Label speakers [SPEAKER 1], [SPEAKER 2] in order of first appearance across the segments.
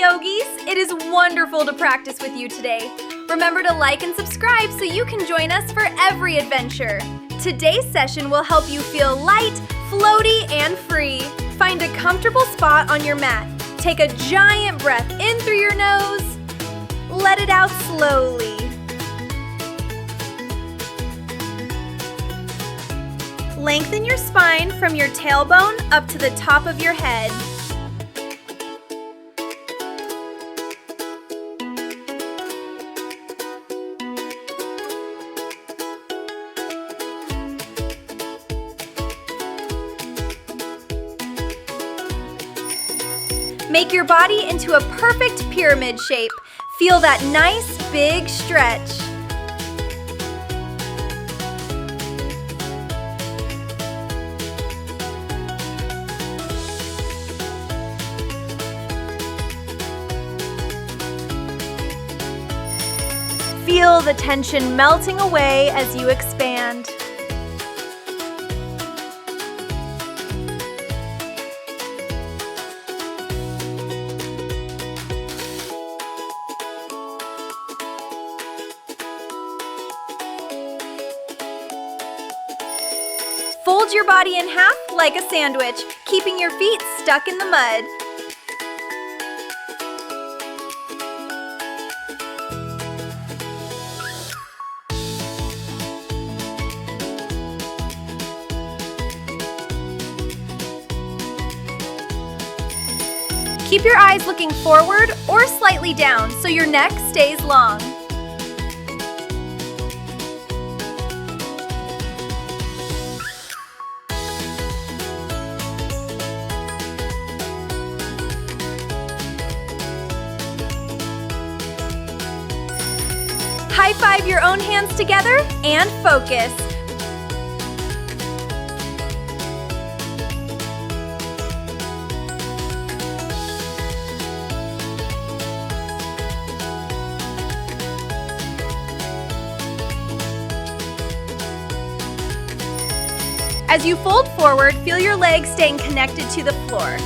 [SPEAKER 1] yogis! It is wonderful to practice with you today. Remember to like and subscribe so you can join us for every adventure. Today's session will help you feel light, floaty, and free. Find a comfortable spot on your mat. Take a giant breath in through your nose. Let it out slowly. Lengthen your spine from your tailbone up to the top of your head. Make your body into a perfect pyramid shape. Feel that nice, big stretch. Feel the tension melting away as you expand. Fold your body in half like a sandwich, keeping your feet stuck in the mud. Keep your eyes looking forward or slightly down so your neck stays long. High-five your own hands together and focus. As you fold forward, feel your legs staying connected to the floor.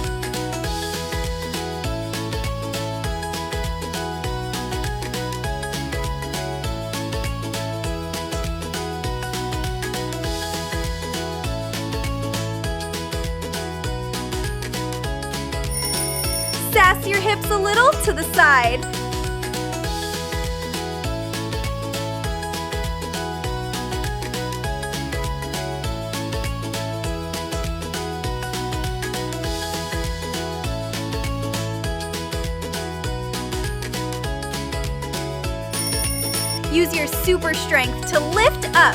[SPEAKER 1] Sass your hips a little to the side. Use your super strength to lift up.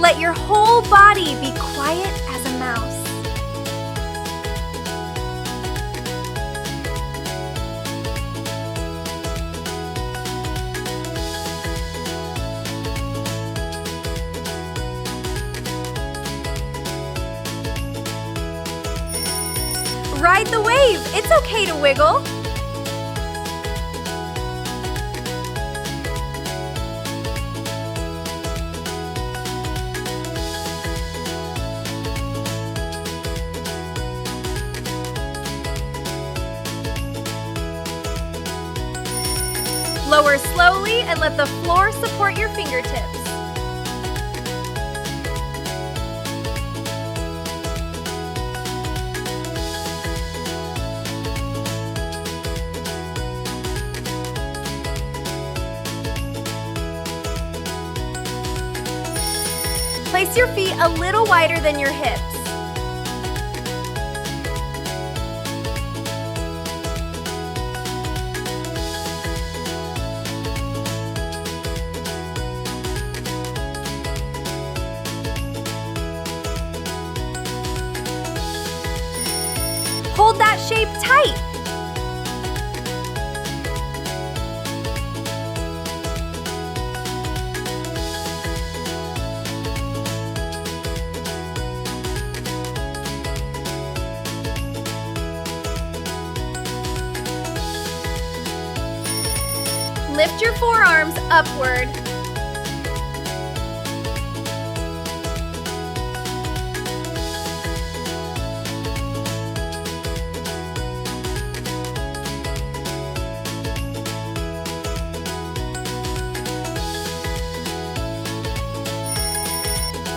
[SPEAKER 1] Let your whole body be quiet as a mouse. Ride the wave. It's okay to wiggle. Lower slowly and let the floor support your fingertips. Place your feet a little wider than your hips. Hold that shape tight. Lift your forearms upward.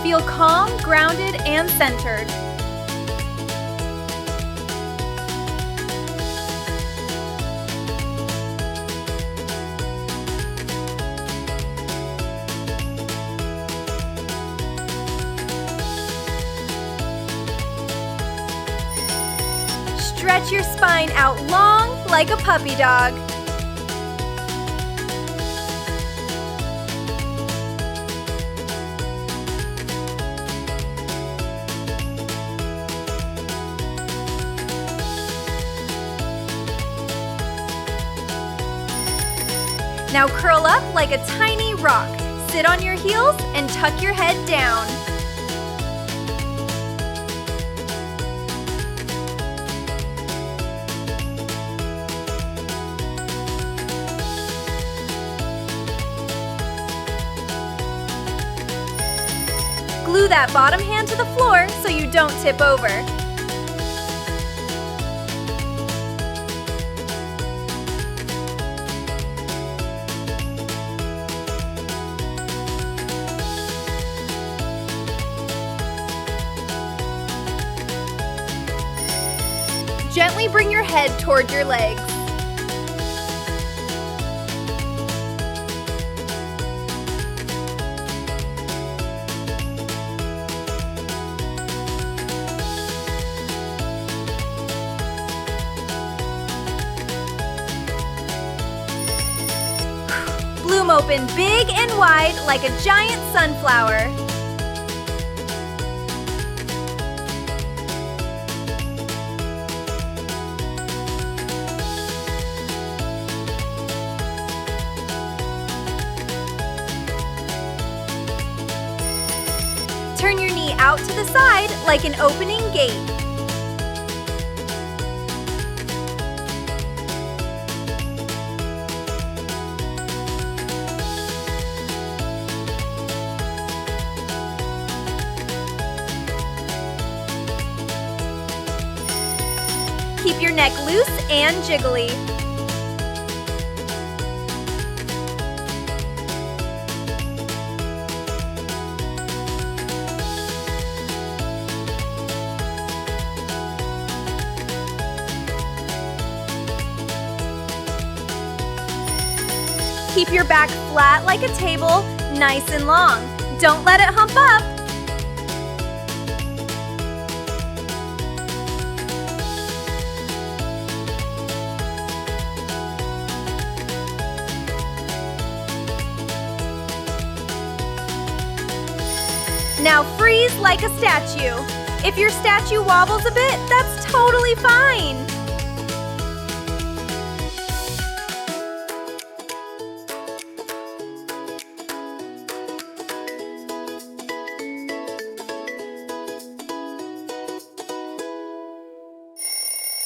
[SPEAKER 1] Feel calm, grounded, and centered. Stretch your spine out long like a puppy dog. Now curl up like a tiny rock. Sit on your heels and tuck your head down. Glue that bottom hand to the floor so you don't tip over. Gently bring your head toward your legs. Bloom open big and wide like a giant sunflower. Turn your knee out to the side like an opening gate. Keep your neck loose and jiggly. Keep your back flat like a table, nice and long. Don't let it hump up. Now freeze like a statue. If your statue wobbles a bit, that's totally fine.